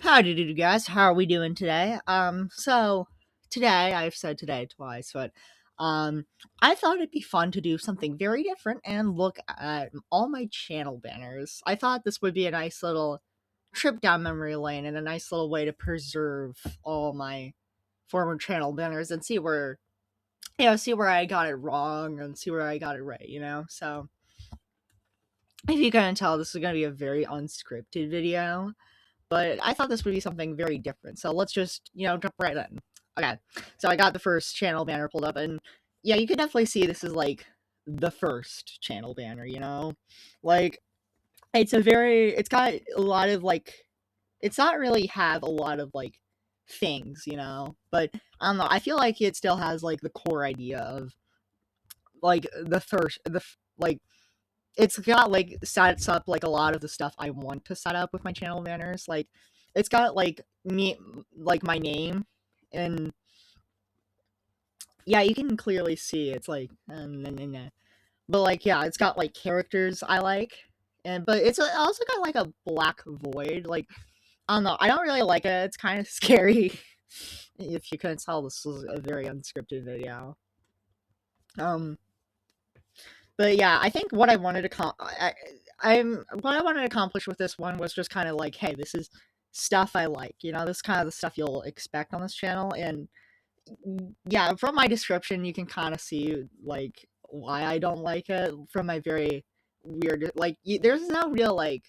Howdy do guys, how are we doing today? So today, I've said today twice, but um I thought it'd be fun to do something very different and look at all my channel banners. I thought this would be a nice little trip down memory lane and a nice little way to preserve all my former channel banners and see where I got it wrong and see where I got it right. So if you couldn't tell, this is gonna be a very unscripted video, but I thought this would be something very different. So let's just, jump right in. Okay, so I got the first channel banner pulled up, and yeah, you can definitely see this is like the first channel banner. Like, it's got a lot of like, it's not really have a lot of like things, but I don't know, I feel like it still has like the core idea of like like, it's got like sets up like a lot of the stuff I want to set up with my channel banners. Like it's got like me like my name and yeah, you can clearly see it's like nah, nah, nah. But like yeah, it's got like characters I like. And but it's also got like a black void. Like I don't know, I don't really like it. It's kind of scary. If you couldn't tell, this was a very unscripted video. Um But yeah, I think what I wanted to what I wanted to accomplish with this one was just kind of like, hey, this is stuff I like. This kind of the stuff you'll expect on this channel, and yeah, from my description, you can kind of see like why I don't like it from my very weird like. There's no real like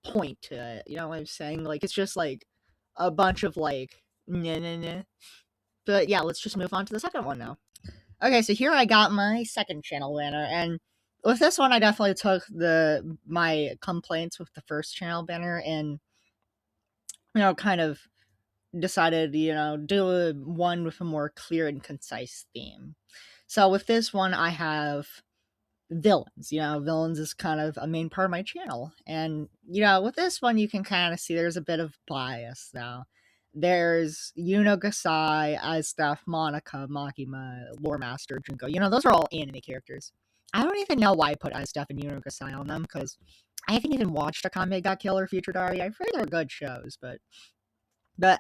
point to it. You know what I'm saying? Like it's just like a bunch of like nah, nah, nah. But yeah, let's just move on to the second one now. Okay, so here I got my second channel banner, and with this one, I definitely took my complaints with the first channel banner, and kind of decided, do one with a more clear and concise theme. So with this one, I have villains. Villains is kind of a main part of my channel, and with this one, you can kind of see there's a bit of bias now. There's Yuno Gasai, Aztaf, Monica, Makima, Lore Master, Junko. Those are all anime characters. I don't even know why I put Aztaf and Yuno Gasai on them, because I haven't even watched Akame ga Kill or Future Diary. I've heard they're good shows, but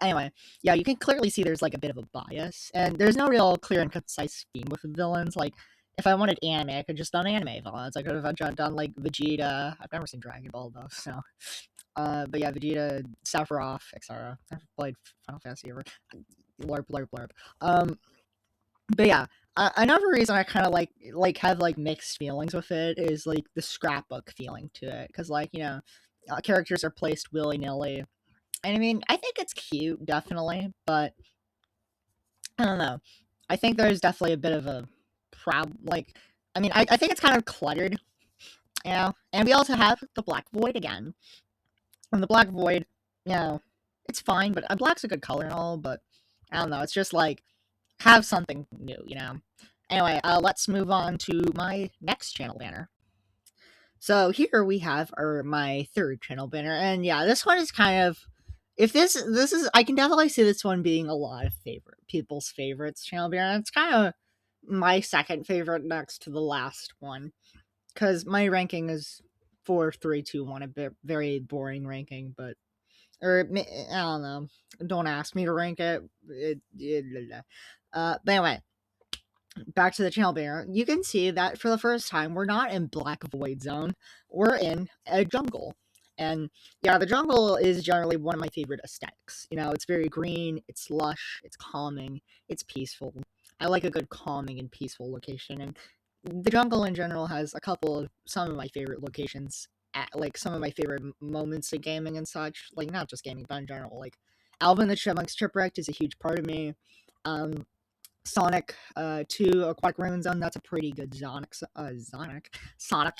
anyway, yeah, you can clearly see there's like a bit of a bias, and there's no real clear and concise theme with the villains. Like, if I wanted anime, I could just done anime villains. I could have done like Vegeta. I've never seen Dragon Ball though, so. But yeah, Vegeta, Sephiroth, etc. I've played Final Fantasy ever. Blurb, blurb, blurb. But yeah, another reason I kind of have like mixed feelings with it is like the scrapbook feeling to it, because characters are placed willy nilly, and I mean I think it's cute definitely, but I don't know. I think there's definitely a bit of a problem. Like, I mean, I think it's kind of cluttered. And we also have the Black Void again. And the Black Void, it's fine, but black's a good color and all, but I don't know. It's just like, have something new. Anyway, let's move on to my next channel banner. So here we have my third channel banner, and yeah, this one is kind of, if this is, I can definitely see this one being a lot of people's favorites channel banner. It's kind of my second favorite next to the last one, because my ranking is 4, 3, 2, 1, a bit very boring ranking, but I don't know. Don't ask me to rank it. But anyway, back to the channel banner. You can see that for the first time, we're not in Black Void Zone. We're in a jungle. And yeah, the jungle is generally one of my favorite aesthetics. It's very green, it's lush, it's calming, it's peaceful. I like a good calming and peaceful location. And the jungle in general has some of my favorite locations, like some of my favorite moments in gaming and such. Like, not just gaming, but in general. Like, Alvin the Chipmunks Shipwrecked is a huge part of me. Sonic 2 Aquatic Ruin Zone, that's a pretty good Sonic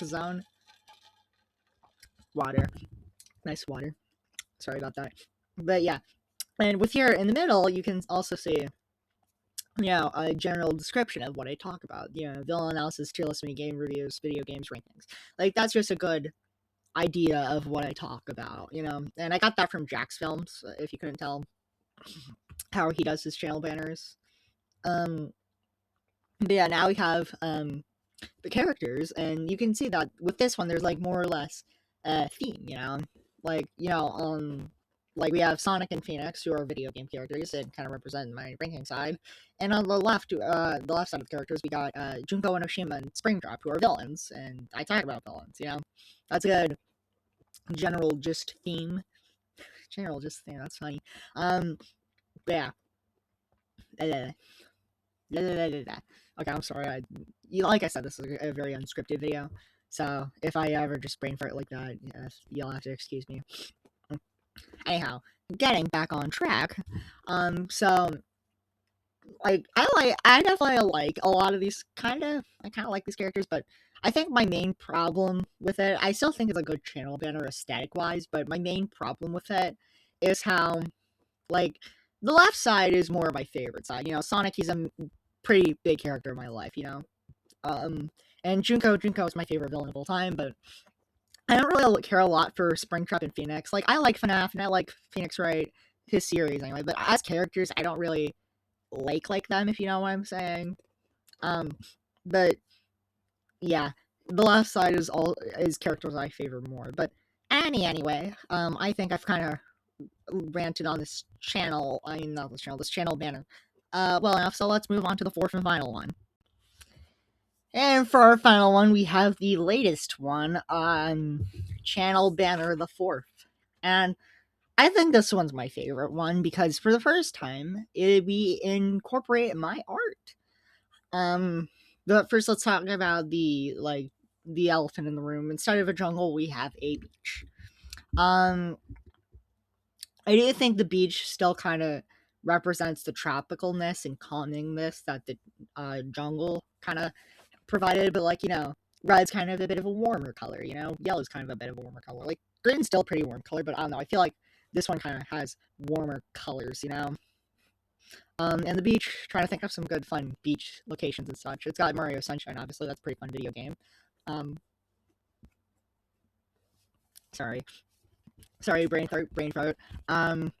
zone. Water. Nice water. Sorry about that. But yeah. And with here in the middle, you can also see, a general description of what I talk about. Villain analysis, tier list, mini game reviews, video games, rankings. Like, that's just a good idea of what I talk about. And I got that from Jack's Films, if you couldn't tell how he does his channel banners. But yeah, now we have the characters, and you can see that with this one, there's like more or less a theme. Like like we have Sonic and Phoenix, who are video game characters and kind of represent my ranking side, and on the left side of the characters, we got Junko and Oshima and Springtrap, who are villains, and I talk about villains. That's a good general just theme. General just theme. That's funny. But yeah. Okay, I'm sorry. Like I said, this is a very unscripted video, so if I ever just brain fart like that, you'll have to excuse me. Anyhow, getting back on track. So I definitely like a lot of these I kind of like these characters, but I think my main problem with it, I still think it's a good channel banner aesthetic wise, but my main problem with it is how, like, the left side is more my favorite side. Sonic, he's a pretty big character in my life, and Junko is my favorite villain of all time, but I don't really care a lot for Springtrap and Phoenix. Like, I like FNAF and I like Phoenix Wright, his series anyway, but as characters, I don't really like them, if you know what I'm saying. But yeah, the left side is characters I favor more. But anyway, I think I've kind of ranted on this channel. I mean, not this channel, this channel banner. Well enough. So let's move on to the fourth and final one. And for our final one, we have the latest one on channel banner the fourth, and I think this one's my favorite one because for the first time, we incorporate my art. But first, let's talk about the elephant in the room. Instead of a jungle, we have a beach. I do think the beach still kind of represents the tropicalness and calmingness that the jungle kind of provided, but red's kind of a bit of a warmer color. Yellow's kind of a bit of a warmer color. Like green's still a pretty warm color, but I don't know. I feel like this one kind of has warmer colors. And the beach, trying to think of some good fun beach locations and such. It's got Mario Sunshine, obviously. That's a pretty fun video game. Sorry, brain fart. I'm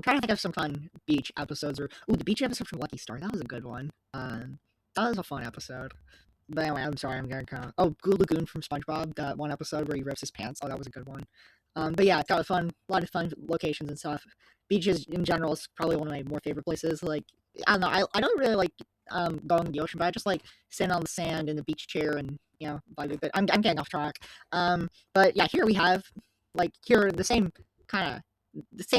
trying to think of some fun beach episodes. The beach episode from Lucky Star. That was a good one. That was a fun episode. But anyway, I'm sorry, I'm getting kind of... Oh, Goo Lagoon from SpongeBob, that one episode where he rips his pants. Oh, that was a good one. But yeah, it's got a lot of fun locations and stuff. Beaches in general is probably one of my more favorite places. Like, I don't know, I don't really like going to the ocean, but I just like sitting on the sand in the beach chair and vibing. But I'm getting off track. But yeah, here we have the same kind of it's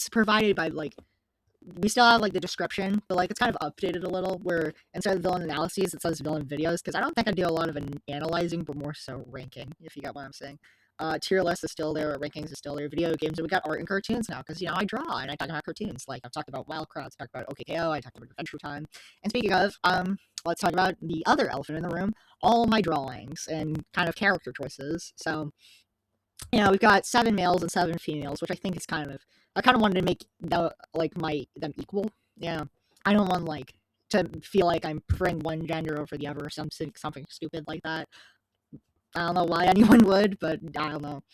provided by we still have the description, but it's kind of updated a little, where instead of villain analyses it says villain videos, because I don't think I do a lot of analyzing, but more so ranking, if you get what I'm saying. Tier list is still there, rankings is still there, video games, and we got art and cartoons now, because I draw and I talk about cartoons. I've talked about Wild Kratts, I talked about OKKO, I talked about Adventure Time. And speaking of, let's talk about the other elephant in the room, all my drawings and kind of character choices. So we've got 7 males and 7 females, which I think is I kind of wanted to make them equal. Yeah, I don't want to feel like I'm preferring one gender over the other or something stupid like that. I don't know why anyone would, but I don't know.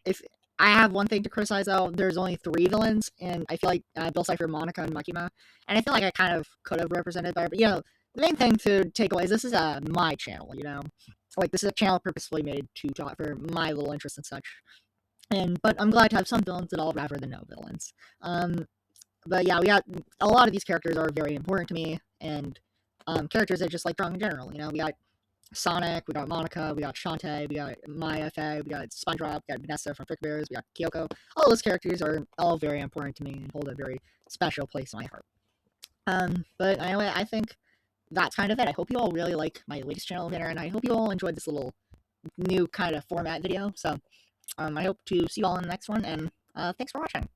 If I have one thing to criticize though, there's only 3 villains, and I feel like Bill Cipher, Monica, and Makima, and I feel like I kind of could have represented better. But the main thing to take away is this is my channel. This is a channel purposefully made to draw for my little interests and such. But I'm glad to have some villains at all rather than no villains. But yeah, we got a lot of these characters are very important to me, and characters I just like drawing in general. We got Sonic, we got Monica, we got Shantae, we got Maya Fey, we got SpongeBob, we got Vanessa from Frick Bears, we got Kyoko. All those characters are all very important to me and hold a very special place in my heart. But anyway, I think that's kind of it. I hope you all really like my latest channel banner, and I hope you all enjoyed this little new kind of format video. So I hope to see you all in the next one, and thanks for watching.